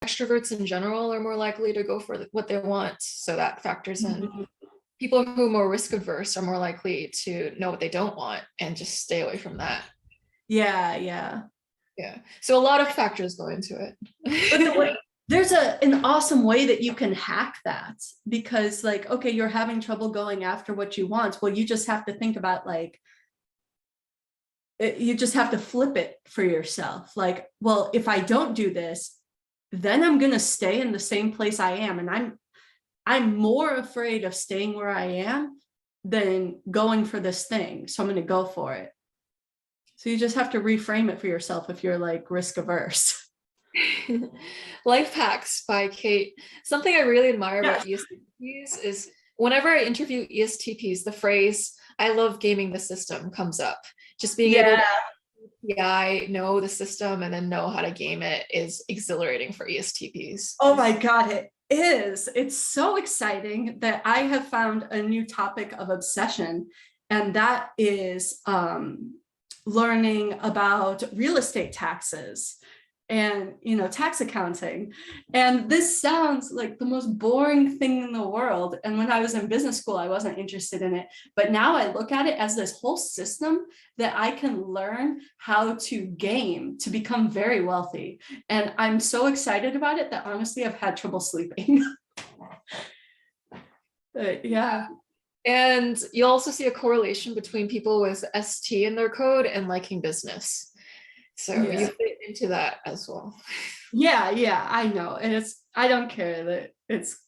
extroverts in general are more likely to go for what they want. So that factors in. People who are more risk averse are more likely to know what they don't want and just stay away from that. Yeah. So a lot of factors go into it. But there's an awesome way that you can hack that, because like, okay, you're having trouble going after what you want. Well, you just have to think about like, you just have to flip it for yourself. Like, well, if I don't do this, then I'm going to stay in the same place I am. And I'm more afraid of staying where I am than going for this thing. So I'm going to go for it. So you just have to reframe it for yourself if you're like risk averse. Life Hacks by Kate. Something I really admire about ESTPs is whenever I interview ESTPs, the phrase, "I love gaming the system" comes up. Just being able to know the system and then know how to game it is exhilarating for ESTPs. Oh my God, it is. It's so exciting that I have found a new topic of obsession, and that is learning about real estate taxes and, tax accounting. And this sounds like the most boring thing in the world. And when I was in business school, I wasn't interested in it. But now I look at it as this whole system that I can learn how to game to become very wealthy. And I'm so excited about it that honestly, I've had trouble sleeping. Yeah. And you'll also see a correlation between people with ST in their code and liking business. So you fit into that as well. Yeah, I know. And I don't care that it's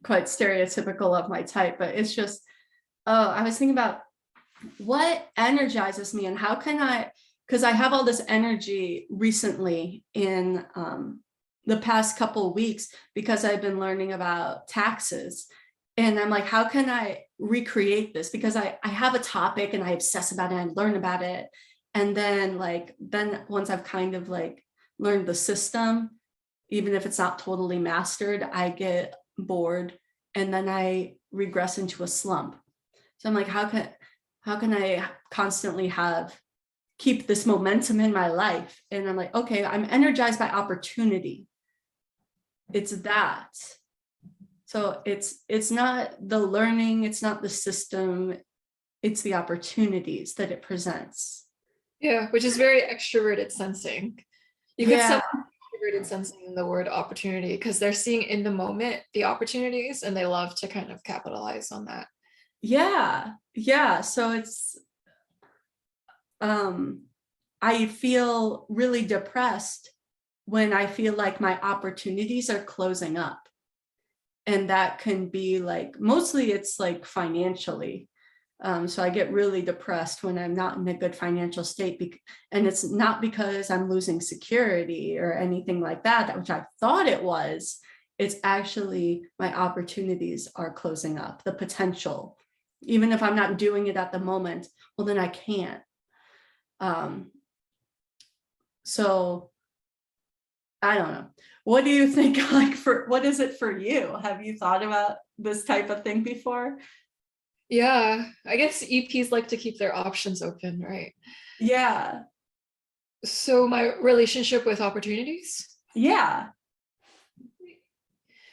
quite stereotypical of my type, but it's just, I was thinking about what energizes me and how can because I have all this energy recently in the past couple of weeks because I've been learning about taxes. And I'm like, how can I recreate this? Because I have a topic and I obsess about it and learn about it. And then once I've kind of like learned the system, even if it's not totally mastered, I get bored and then I regress into a slump. So I'm like, how can I constantly keep this momentum in my life? And I'm like, okay, I'm energized by opportunity. It's that. So it's not the learning, it's not the system, it's the opportunities that it presents. Yeah, which is very extroverted sensing. You could say extroverted sensing in the word opportunity because they're seeing in the moment the opportunities and they love to kind of capitalize on that. Yeah. So it's, I feel really depressed when I feel like my opportunities are closing up. And that can be like, mostly it's like financially. So I get really depressed when I'm not in a good financial state. And it's not because I'm losing security or anything like that, which I thought it was. It's actually my opportunities are closing up, the potential. Even if I'm not doing it at the moment, well, then I can't. So I don't know. What do you think, what is it for you? Have you thought about this type of thing before? Yeah, I guess EPs like to keep their options open, right? Yeah. So my relationship with opportunities? Yeah.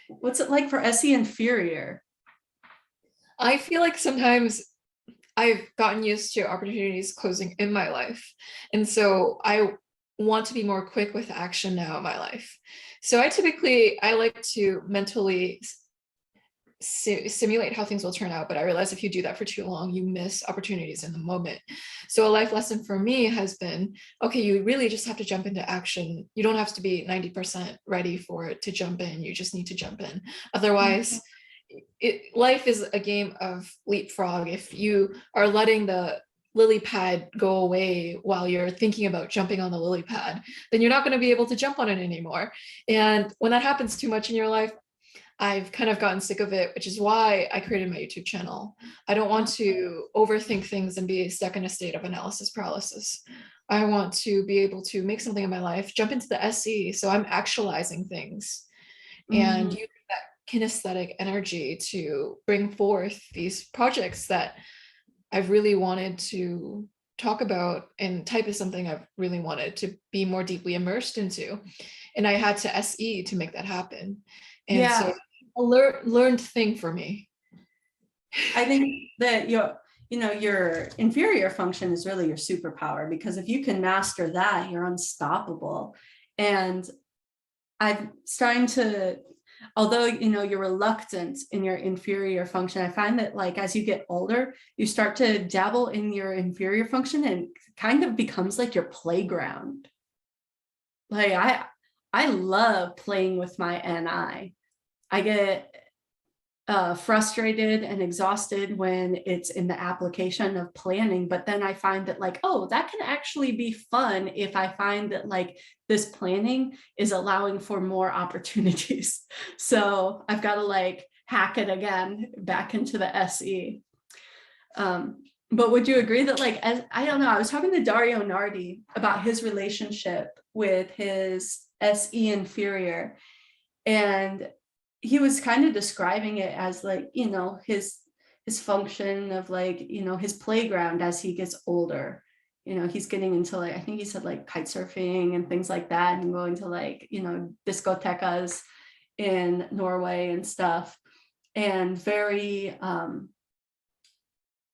What's it like for SE Inferior? I feel like sometimes I've gotten used to opportunities closing in my life. And so I want to be more quick with action now in my life. So I like to mentally simulate how things will turn out, but I realize if you do that for too long, you miss opportunities in the moment. So a life lesson for me has been, okay, you really just have to jump into action. You don't have to be 90% ready for it to jump in. You just need to jump in. Otherwise, life is a game of leapfrog. If you are letting the lily pad go away while you're thinking about jumping on the lily pad, then you're not going to be able to jump on it anymore. And when that happens too much in your life, I've kind of gotten sick of it, which is why I created my YouTube channel. I don't want to overthink things and be stuck in a state of analysis paralysis. I want to be able to make something in my life, jump into the SE, so I'm actualizing things and using that kinesthetic energy to bring forth these projects that I've really wanted to talk about, and type is something I've really wanted to be more deeply immersed into. And I had to SE to make that happen. And so a learned thing for me. I think that your inferior function is really your superpower, because if you can master that, you're unstoppable. And I'm starting to, although you're reluctant in your inferior function, I find that like as you get older, you start to dabble in your inferior function and it kind of becomes like your playground. Like I love playing with my NI. I get frustrated and exhausted when it's in the application of planning, but then I find that like, oh, that can actually be fun if I find that like this planning is allowing for more opportunities. So I've got to like hack it again back into the SE. But would you agree that like, as I don't know, I was talking to Dario Nardi about his relationship with his SE inferior, and he was kind of describing it as like, his function of like, his playground as he gets older. He's getting into like, I think he said like kite surfing and things like that, and going to like, discotecas in Norway and stuff, and very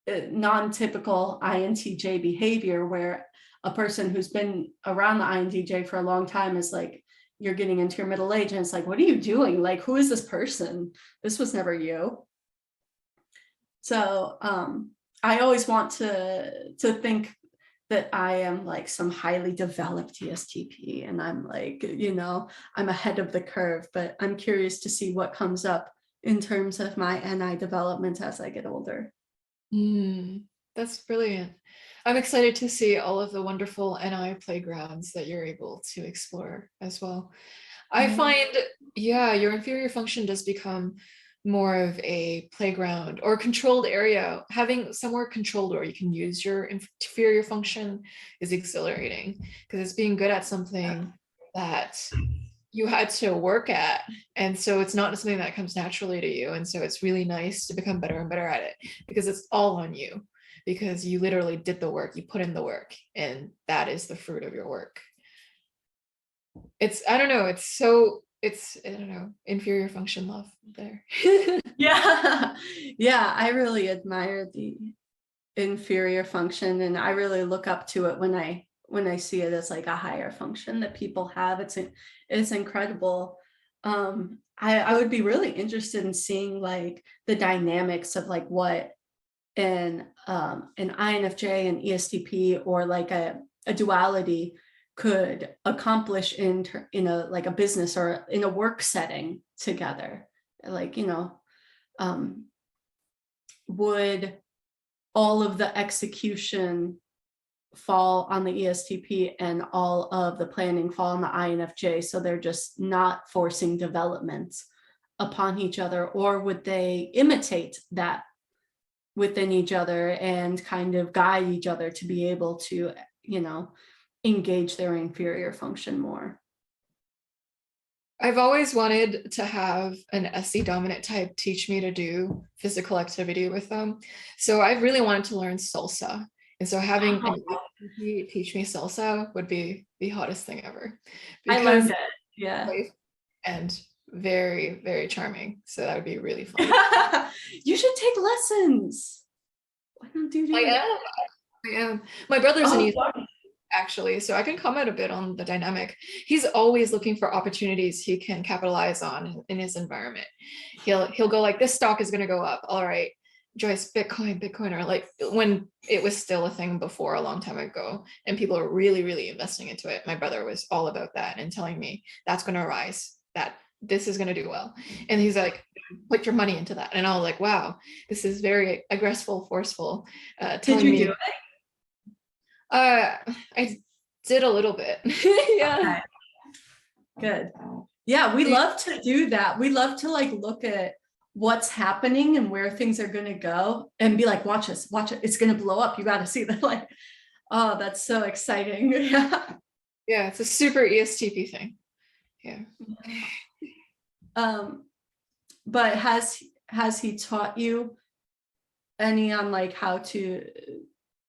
non-typical INTJ behavior, where a person who's been around the INTJ for a long time is like, you're getting into your middle age and it's like, what are you doing? Like, who is this person? This was never you. So I always want to think that I am like some highly developed ESTP and I'm like, I'm ahead of the curve, but I'm curious to see what comes up in terms of my NI development as I get older. That's brilliant. I'm excited to see all of the wonderful NI playgrounds that you're able to explore as well. I find, your inferior function does become more of a playground or controlled area. Having somewhere controlled where you can use your inferior function is exhilarating, because it's being good at something that you had to work at. And so it's not something that comes naturally to you. And so it's really nice to become better and better at it, because it's all on you, because you literally did the work, you put in the work, and that is the fruit of your work. I don't know, inferior function love there. Yeah, I really admire the inferior function, and I really look up to it when I see it as like a higher function that people have. It's incredible. I would be really interested in seeing like the dynamics of like what an INFJ and ESTP, or like a duality, could accomplish in a business or in a work setting together. Like, would all of the execution fall on the ESTP and all of the planning fall on the INFJ, so they're just not forcing development upon each other? Or would they imitate that within each other and kind of guide each other to be able to, engage their inferior function more? I've always wanted to have an SE dominant type teach me to do physical activity with them. So I've really wanted to learn salsa. And so having an ESTP teach me salsa would be the hottest thing ever. I learned it. Yeah. And very, very charming. So that would be really fun. You should take lessons. Why don't you do it? I am. My brother's an ESTP, actually, so I can comment a bit on the dynamic. He's always looking for opportunities he can capitalize on in his environment. He'll go like, this stock is going to go up. All right, Joyce, Bitcoin, or like when it was still a thing before a long time ago and people are really, really investing into it. My brother was all about that and telling me that's going to rise, that this is going to do well. And he's like, put your money into that. And I was like, wow, this is very aggressive, forceful. Did you do it? I did a little bit. Yeah. Okay. Good. Yeah, we love to do that. We love to like look at what's happening and where things are going to go and be like, watch it. It's going to blow up. You got to see that. Like, oh, that's so exciting. Yeah. Yeah, it's a super ESTP thing. Yeah.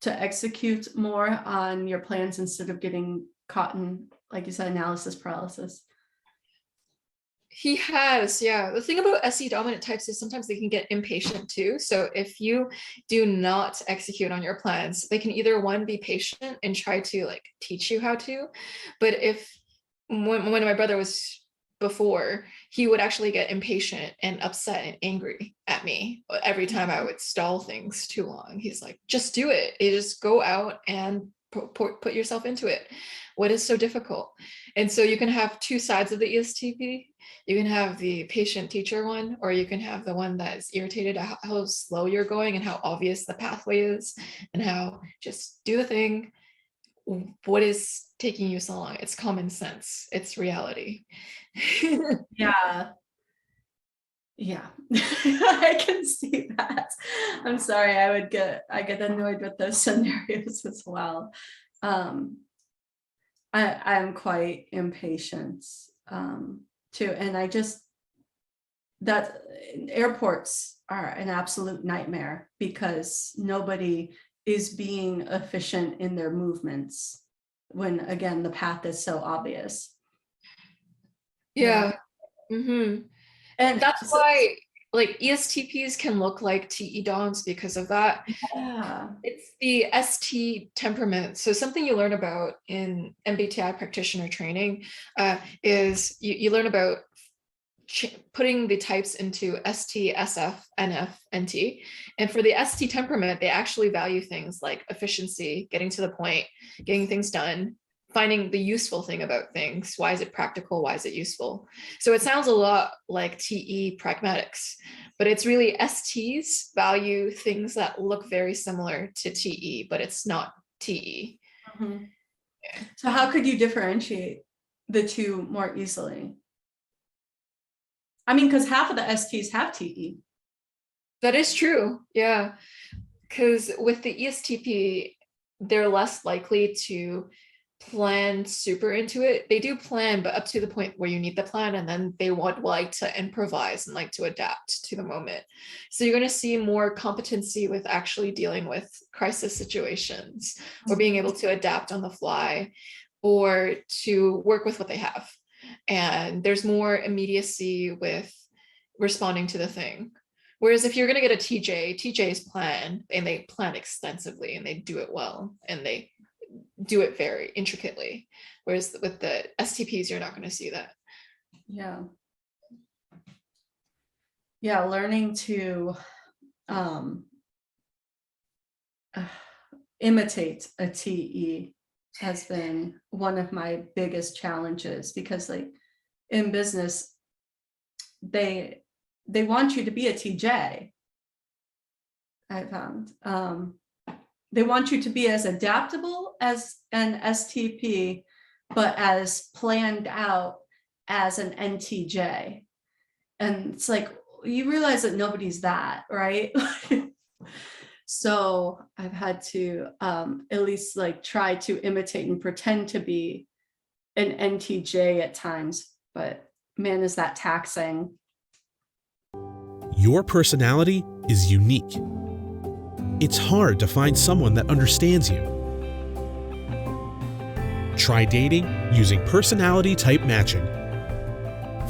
to execute more on your plans instead of getting caught in, like you said, analysis paralysis? He has, yeah. The thing about SE dominant types is sometimes they can get impatient too. So if you do not execute on your plans, they can either one, be patient and try to like teach you how to. But if when my brother was before, he would actually get impatient and upset and angry at me every time I would stall things too long. He's like, just do it. You just go out and put yourself into it. What is so difficult? And so you can have two sides of the ESTP. You can have the patient teacher one, or you can have the one that is irritated at how slow you're going and how obvious the pathway is and how just do the thing. What is taking you so long? It's common sense. It's reality. Yeah. Yeah, I can see that. I'm sorry, I get annoyed with those scenarios as well. I'm quite impatient too, and that airports are an absolute nightmare because nobody is being efficient in their movements when, again, the path is so obvious. Yeah. Mm-hmm. And that's why like ESTPs can look like TE DOMs because of that. Yeah. It's the ST temperament. So something you learn about in MBTI practitioner training is you learn about putting the types into ST, SF, NF, NT. And for the ST temperament, they actually value things like efficiency, getting to the point, getting things done, finding the useful thing about things. Why is it practical? Why is it useful? So it sounds a lot like TE pragmatics, but it's really STs value things that look very similar to TE, but it's not TE. Mm-hmm. Yeah. So how could you differentiate the two more easily? I mean, because half of the STs have TE. That is true. Yeah. Because with the ESTP, they're less likely to plan super into it. They do plan, but up to the point where you need the plan, and then they would like to improvise and like to adapt to the moment. So you're going to see more competency with actually dealing with crisis situations or being able to adapt on the fly or to work with what they have. And there's more immediacy with responding to the thing. Whereas if you're going to get a TJs plan, and they plan extensively and they do it well and they do it very intricately. Whereas with the STPs, you're not going to see that. Yeah. Yeah, learning to imitate a TE has been one of my biggest challenges because, like, in business, they want you to be a TJ. I found they want you to be as adaptable as an STP, but as planned out as an NTJ. And it's like, you realize that nobody's that, right? So I've had to at least like try to imitate and pretend to be an NTJ at times, but man, is that taxing. Your personality is unique. It's hard to find someone that understands you. Try dating using personality type matching.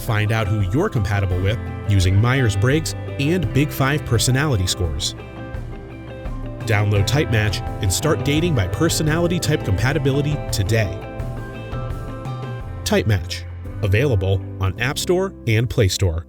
Find out who you're compatible with using Myers-Briggs and Big 5 personality scores. Download TypeMatch and start dating by personality type compatibility today. TypeMatch, available on App Store and Play Store.